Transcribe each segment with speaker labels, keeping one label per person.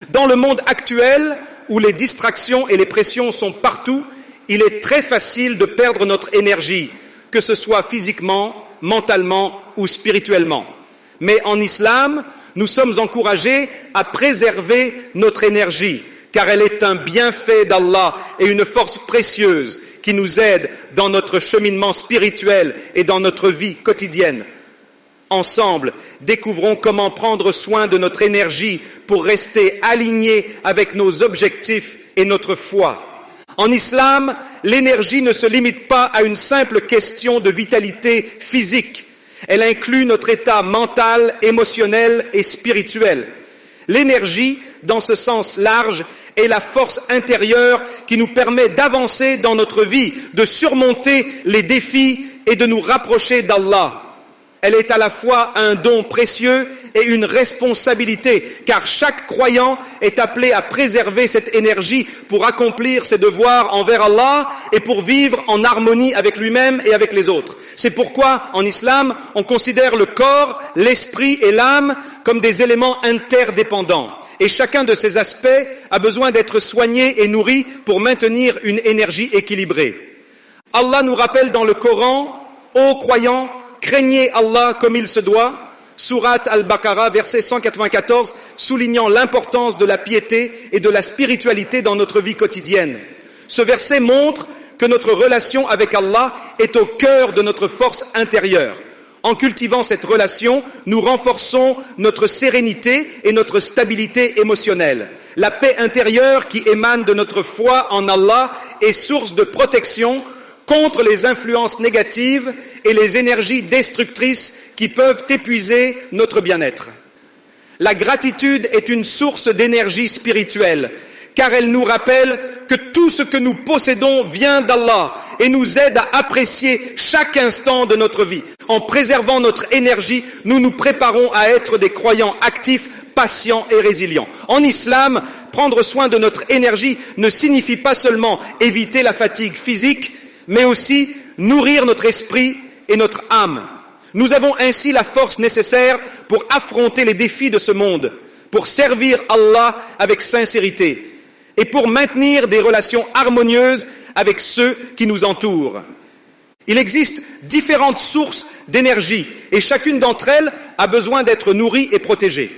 Speaker 1: Dans le monde actuel, où les distractions et les pressions sont partout, il est très facile de perdre notre énergie, que ce soit physiquement, mentalement ou spirituellement. Mais en islam, nous sommes encouragés à préserver notre énergie, car elle est un bienfait d'Allah et une force précieuse qui nous aide dans notre cheminement spirituel et dans notre vie quotidienne. Ensemble, découvrons comment prendre soin de notre énergie pour rester alignés avec nos objectifs et notre foi. En islam, l'énergie ne se limite pas à une simple question de vitalité physique. Elle inclut notre état mental, émotionnel et spirituel. L'énergie, dans ce sens large, est la force intérieure qui nous permet d'avancer dans notre vie, de surmonter les défis et de nous rapprocher d'Allah. Elle est à la fois un don précieux et une responsabilité, car chaque croyant est appelé à préserver cette énergie pour accomplir ses devoirs envers Allah et pour vivre en harmonie avec lui-même et avec les autres. C'est pourquoi, en islam, on considère le corps, l'esprit et l'âme comme des éléments interdépendants. Et chacun de ces aspects a besoin d'être soigné et nourri pour maintenir une énergie équilibrée. Allah nous rappelle dans le Coran, ô croyants, craignez Allah comme il se doit, sourate Al-Baqarah, verset 194, soulignant l'importance de la piété et de la spiritualité dans notre vie quotidienne. Ce verset montre que notre relation avec Allah est au cœur de notre force intérieure. En cultivant cette relation, nous renforçons notre sérénité et notre stabilité émotionnelle. La paix intérieure qui émane de notre foi en Allah est source de protection contre les influences négatives et les énergies destructrices qui peuvent épuiser notre bien-être. La gratitude est une source d'énergie spirituelle, car elle nous rappelle que tout ce que nous possédons vient d'Allah et nous aide à apprécier chaque instant de notre vie. En préservant notre énergie, nous nous préparons à être des croyants actifs, patients et résilients. En islam, prendre soin de notre énergie ne signifie pas seulement éviter la fatigue physique, mais aussi nourrir notre esprit et notre âme. Nous avons ainsi la force nécessaire pour affronter les défis de ce monde, pour servir Allah avec sincérité et pour maintenir des relations harmonieuses avec ceux qui nous entourent. Il existe différentes sources d'énergie et chacune d'entre elles a besoin d'être nourrie et protégée.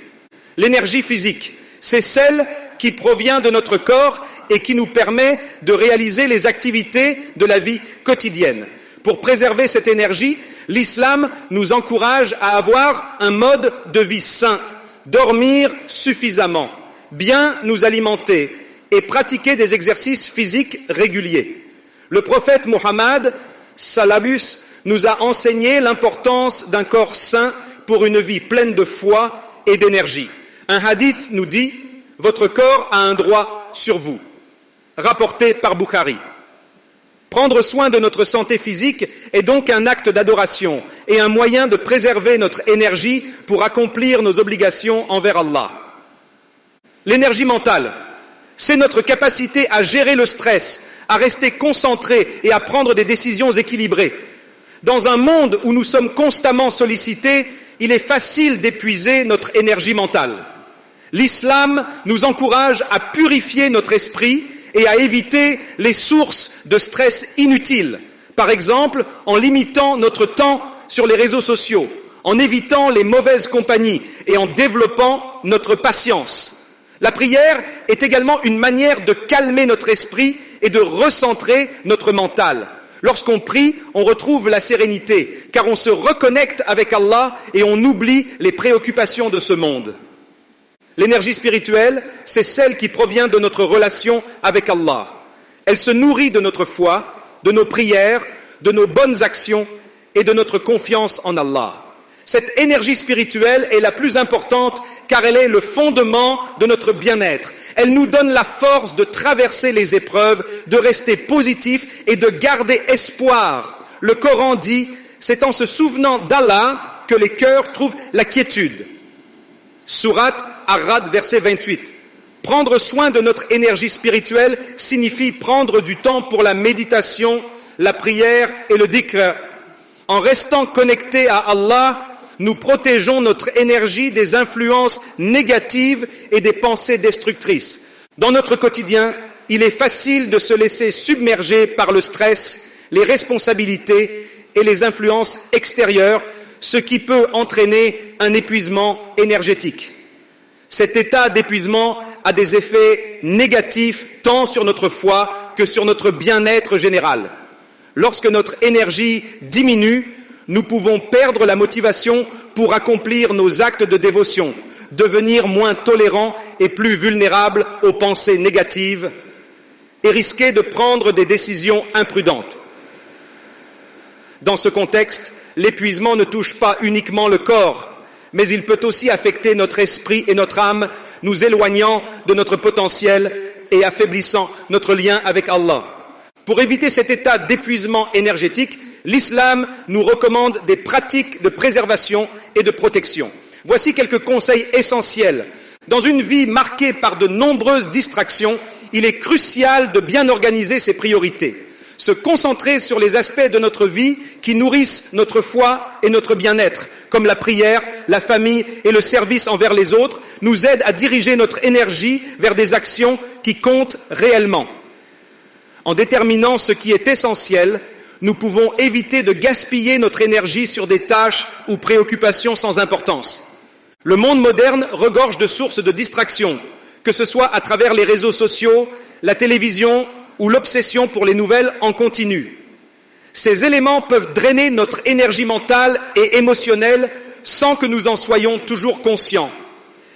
Speaker 1: L'énergie physique, c'est celle qui provient de notre corps et qui nous permet de réaliser les activités de la vie quotidienne. Pour préserver cette énergie, l'islam nous encourage à avoir un mode de vie sain, dormir suffisamment, bien nous alimenter et pratiquer des exercices physiques réguliers. Le prophète Mohammed, Salabus, nous a enseigné l'importance d'un corps sain pour une vie pleine de foi et d'énergie. Un hadith nous dit « Votre corps a un droit sur vous », rapporté par Bukhari. Prendre soin de notre santé physique est donc un acte d'adoration et un moyen de préserver notre énergie pour accomplir nos obligations envers Allah. L'énergie mentale, c'est notre capacité à gérer le stress, à rester concentré et à prendre des décisions équilibrées. Dans un monde où nous sommes constamment sollicités, il est facile d'épuiser notre énergie mentale. L'islam nous encourage à purifier notre esprit et à éviter les sources de stress inutiles. Par exemple, en limitant notre temps sur les réseaux sociaux, en évitant les mauvaises compagnies et en développant notre patience. La prière est également une manière de calmer notre esprit et de recentrer notre mental. Lorsqu'on prie, on retrouve la sérénité, car on se reconnecte avec Allah et on oublie les préoccupations de ce monde. L'énergie spirituelle, c'est celle qui provient de notre relation avec Allah. Elle se nourrit de notre foi, de nos prières, de nos bonnes actions et de notre confiance en Allah. Cette énergie spirituelle est la plus importante car elle est le fondement de notre bien-être. Elle nous donne la force de traverser les épreuves, de rester positif et de garder espoir. Le Coran dit, c'est en se souvenant d'Allah que les cœurs trouvent la quiétude. Sourate Ar-Ra'd, verset 28. Prendre soin de notre énergie spirituelle signifie prendre du temps pour la méditation, la prière et le dhikr. En restant connecté à Allah, nous protégeons notre énergie des influences négatives et des pensées destructrices. Dans notre quotidien, il est facile de se laisser submerger par le stress, les responsabilités et les influences extérieures, ce qui peut entraîner un épuisement énergétique. Cet état d'épuisement a des effets négatifs tant sur notre foi que sur notre bien-être général. Lorsque notre énergie diminue, nous pouvons perdre la motivation pour accomplir nos actes de dévotion, devenir moins tolérants et plus vulnérables aux pensées négatives et risquer de prendre des décisions imprudentes. Dans ce contexte, l'épuisement ne touche pas uniquement le corps, mais il peut aussi affecter notre esprit et notre âme, nous éloignant de notre potentiel et affaiblissant notre lien avec Allah. Pour éviter cet état d'épuisement énergétique, l'islam nous recommande des pratiques de préservation et de protection. Voici quelques conseils essentiels. Dans une vie marquée par de nombreuses distractions, il est crucial de bien organiser ses priorités. Se concentrer sur les aspects de notre vie qui nourrissent notre foi et notre bien-être, comme la prière, la famille et le service envers les autres, nous aide à diriger notre énergie vers des actions qui comptent réellement. En déterminant ce qui est essentiel, nous pouvons éviter de gaspiller notre énergie sur des tâches ou préoccupations sans importance. Le monde moderne regorge de sources de distraction, que ce soit à travers les réseaux sociaux, la télévision ou l'obsession pour les nouvelles en continu. Ces éléments peuvent drainer notre énergie mentale et émotionnelle sans que nous en soyons toujours conscients.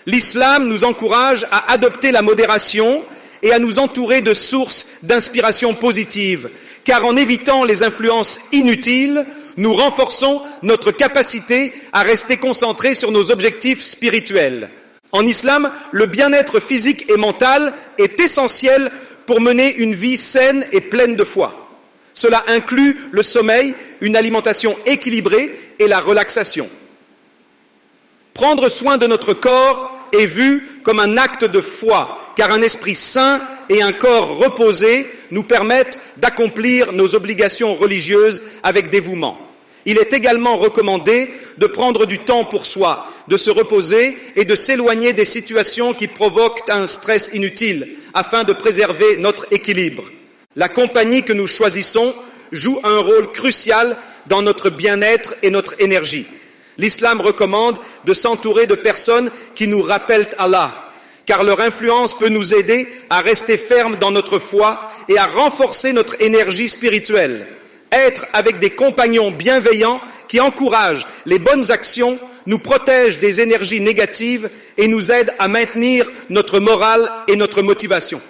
Speaker 1: L'islam nous encourage à adopter la modération et à nous entourer de sources d'inspiration positive, car en évitant les influences inutiles, nous renforçons notre capacité à rester concentrés sur nos objectifs spirituels. En islam, le bien-être physique et mental est essentiel pour mener une vie saine et pleine de foi. Cela inclut le sommeil, une alimentation équilibrée et la relaxation. Prendre soin de notre corps est vu comme un acte de foi, car un esprit sain et un corps reposé nous permettent d'accomplir nos obligations religieuses avec dévouement. Il est également recommandé de prendre du temps pour soi, de se reposer et de s'éloigner des situations qui provoquent un stress inutile, afin de préserver notre équilibre. La compagnie que nous choisissons joue un rôle crucial dans notre bien-être et notre énergie. L'islam recommande de s'entourer de personnes qui nous rappellent Allah, car leur influence peut nous aider à rester fermes dans notre foi et à renforcer notre énergie spirituelle. Être avec des compagnons bienveillants qui encouragent les bonnes actions nous protège des énergies négatives et nous aide à maintenir notre morale et notre motivation.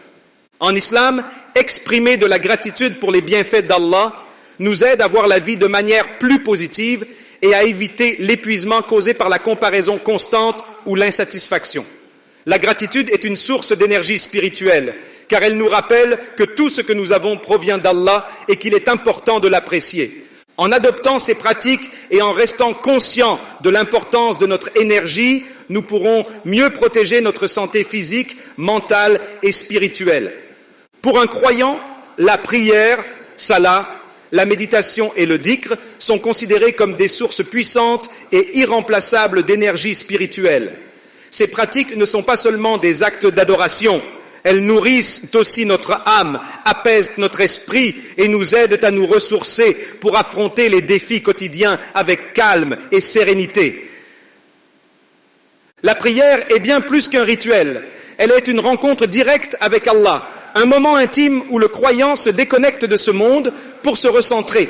Speaker 1: En islam, exprimer de la gratitude pour les bienfaits d'Allah nous aide à voir la vie de manière plus positive et à éviter l'épuisement causé par la comparaison constante ou l'insatisfaction. La gratitude est une source d'énergie spirituelle, car elle nous rappelle que tout ce que nous avons provient d'Allah et qu'il est important de l'apprécier. En adoptant ces pratiques et en restant conscients de l'importance de notre énergie, nous pourrons mieux protéger notre santé physique, mentale et spirituelle. Pour un croyant, la prière, salat, la méditation et le dhikr sont considérés comme des sources puissantes et irremplaçables d'énergie spirituelle. Ces pratiques ne sont pas seulement des actes d'adoration, elles nourrissent aussi notre âme, apaisent notre esprit et nous aident à nous ressourcer pour affronter les défis quotidiens avec calme et sérénité. La prière est bien plus qu'un rituel, elle est une rencontre directe avec Allah, un moment intime où le croyant se déconnecte de ce monde pour se recentrer.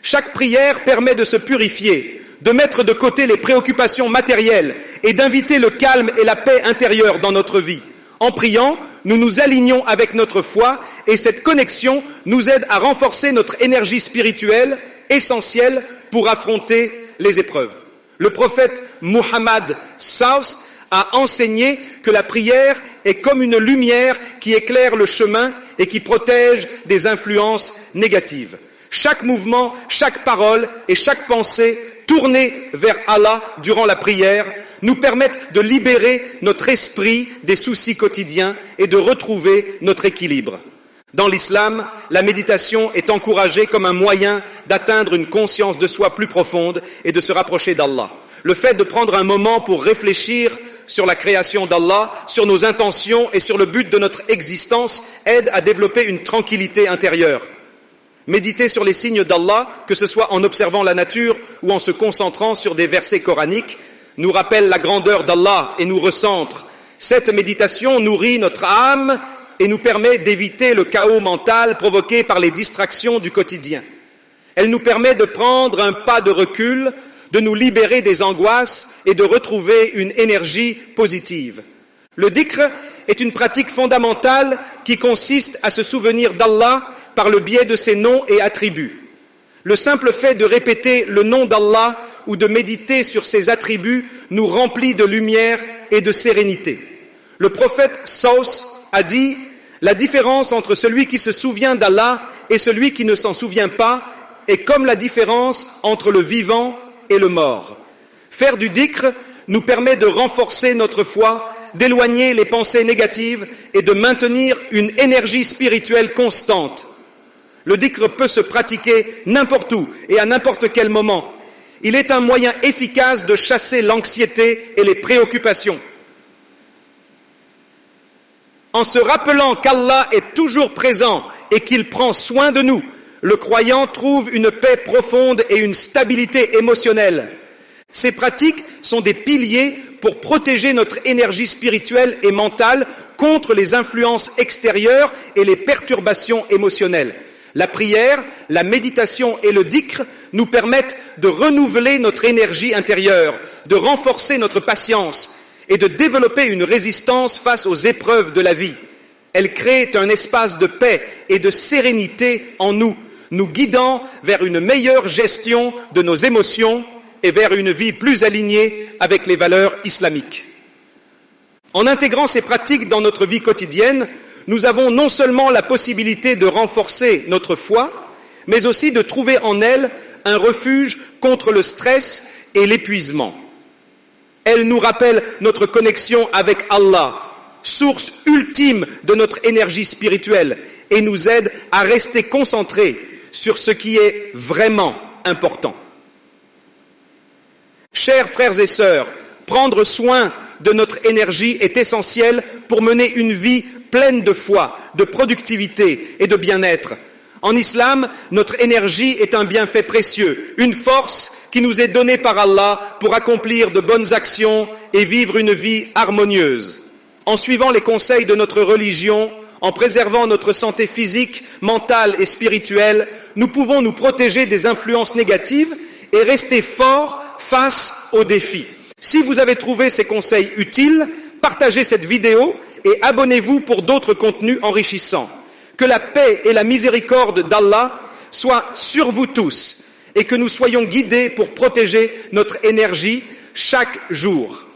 Speaker 1: Chaque prière permet de se purifier, de mettre de côté les préoccupations matérielles et d'inviter le calme et la paix intérieure dans notre vie. En priant, nous nous alignons avec notre foi et cette connexion nous aide à renforcer notre énergie spirituelle essentielle pour affronter les épreuves. Le prophète Muhammad SAW a enseigné que la prière est comme une lumière qui éclaire le chemin et qui protège des influences négatives. Chaque mouvement, chaque parole et chaque pensée tournée vers Allah durant la prière nous permettent de libérer notre esprit des soucis quotidiens et de retrouver notre équilibre. Dans l'islam, la méditation est encouragée comme un moyen d'atteindre une conscience de soi plus profonde et de se rapprocher d'Allah. Le fait de prendre un moment pour réfléchir sur la création d'Allah, sur nos intentions et sur le but de notre existence aide à développer une tranquillité intérieure. Méditer sur les signes d'Allah, que ce soit en observant la nature ou en se concentrant sur des versets coraniques, nous rappelle la grandeur d'Allah et nous recentre. Cette méditation nourrit notre âme et nous permet d'éviter le chaos mental provoqué par les distractions du quotidien. Elle nous permet de prendre un pas de recul, de nous libérer des angoisses et de retrouver une énergie positive. Le dhikr est une pratique fondamentale qui consiste à se souvenir d'Allah par le biais de ses noms et attributs. Le simple fait de répéter le nom d'Allah ou de méditer sur ses attributs nous remplit de lumière et de sérénité. Le prophète Saus a dit « La différence entre celui qui se souvient d'Allah et celui qui ne s'en souvient pas est comme la différence entre le vivant et le mort. » Faire du dhikr nous permet de renforcer notre foi, d'éloigner les pensées négatives et de maintenir une énergie spirituelle constante. Le dhikr peut se pratiquer n'importe où et à n'importe quel moment. Il est un moyen efficace de chasser l'anxiété et les préoccupations. En se rappelant qu'Allah est toujours présent et qu'il prend soin de nous, le croyant trouve une paix profonde et une stabilité émotionnelle. Ces pratiques sont des piliers pour protéger notre énergie spirituelle et mentale contre les influences extérieures et les perturbations émotionnelles. La prière, la méditation et le dhikr nous permettent de renouveler notre énergie intérieure, de renforcer notre patience et de développer une résistance face aux épreuves de la vie. Elles créent un espace de paix et de sérénité en nous, nous guidant vers une meilleure gestion de nos émotions et vers une vie plus alignée avec les valeurs islamiques. En intégrant ces pratiques dans notre vie quotidienne, nous avons non seulement la possibilité de renforcer notre foi, mais aussi de trouver en elle un refuge contre le stress et l'épuisement. Elle nous rappelle notre connexion avec Allah, source ultime de notre énergie spirituelle, et nous aide à rester concentrés sur ce qui est vraiment important. Chers frères et sœurs, prendre soin de notre énergie est essentiel pour mener une vie pleine de foi, de productivité et de bien-être. En islam, notre énergie est un bienfait précieux, une force qui nous est donnée par Allah pour accomplir de bonnes actions et vivre une vie harmonieuse. En suivant les conseils de notre religion, en préservant notre santé physique, mentale et spirituelle, nous pouvons nous protéger des influences négatives et rester forts face aux défis. Si vous avez trouvé ces conseils utiles, partagez cette vidéo et abonnez-vous pour d'autres contenus enrichissants. Que la paix et la miséricorde d'Allah soient sur vous tous et que nous soyons guidés pour protéger notre énergie chaque jour.